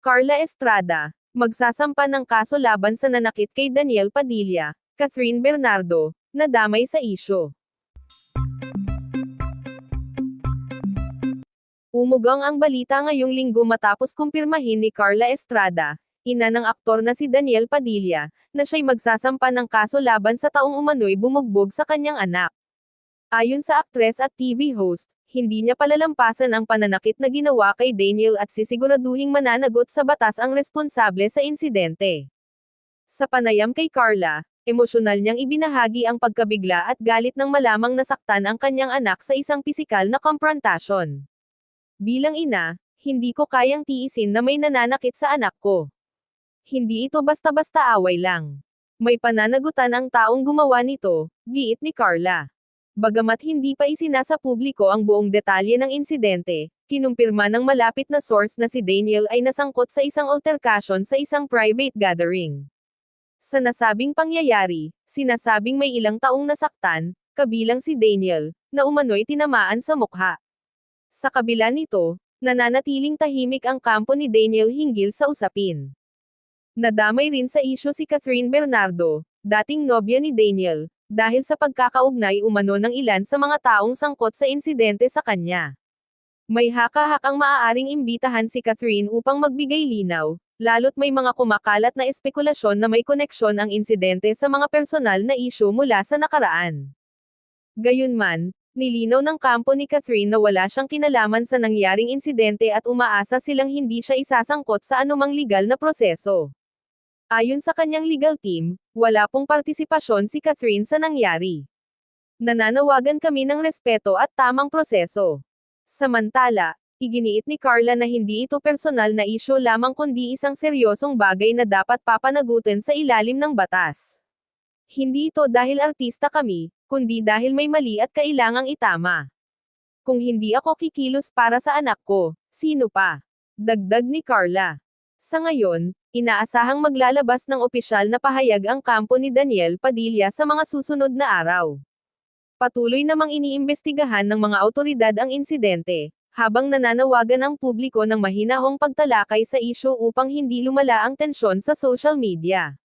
Carla Estrada, magsasampa ng kaso laban sa nanakit kay Daniel Padilla, Catherine Bernardo, nadamay sa isyu. Umugang ang balita ngayong linggo matapos kumpirmahin ni Carla Estrada, ina ng aktor na si Daniel Padilla, na siya'y magsasampa ng kaso laban sa taong umano'y bumugbog sa kanyang anak. Ayon sa aktres at TV host, hindi niya palalampasan ang pananakit na ginawa kay Daniel at sisiguraduhing mananagot sa batas ang responsable sa insidente. Sa panayam kay Carla, emosyonal niyang ibinahagi ang pagkabigla at galit nang malamang nasaktan ang kanyang anak sa isang pisikal na komprontasyon. Bilang ina, hindi ko kayang tiisin na may nananakit sa anak ko. Hindi ito basta-basta away lang. May pananagutan ang taong gumawa nito, giit ni Carla. Bagamat hindi pa isinasa publiko ang buong detalye ng insidente, kinumpirma ng malapit na source na si Daniel ay nasangkot sa isang alterkasyon sa isang private gathering. Sa nasabing pangyayari, sinasabing may ilang taong nasaktan, kabilang si Daniel, na umano'y tinamaan sa mukha. Sa kabila nito, nananatiling tahimik ang kampo ni Daniel hinggil sa usapin. Nadamay rin sa isyu si Catherine Bernardo, dating nobya ni Daniel, dahil sa pagkakaugnay umano ng ilan sa mga taong sangkot sa insidente sa kanya. May haka-hakang maaaring imbitahan si Catherine upang magbigay linaw, lalo't may mga kumakalat na espekulasyon na may koneksyon ang insidente sa mga personal na isyu mula sa nakaraan. Gayunman, nilinaw ng kampo ni Catherine na wala siyang kinalaman sa nangyaring insidente at umaasa silang hindi siya isasangkot sa anumang legal na proseso. Ayon sa kanyang legal team, wala pong partisipasyon si Catherine sa nangyari. Nananawagan kami ng respeto at tamang proseso. Samantala, iginiit ni Carla na hindi ito personal na isyu lamang kundi isang seryosong bagay na dapat papanagutin sa ilalim ng batas. Hindi ito dahil artista kami, kundi dahil may mali at kailangang itama. Kung hindi ako kikilos para sa anak ko, sino pa? Dagdag ni Carla. Sa ngayon, inaasahang maglalabas ng opisyal na pahayag ang kampo ni Daniel Padilla sa mga susunod na araw. Patuloy namang iniimbestigahan ng mga awtoridad ang insidente, habang nananawagan ang publiko ng mahinahong pagtalakay sa isyu upang hindi lumala ang tensyon sa social media.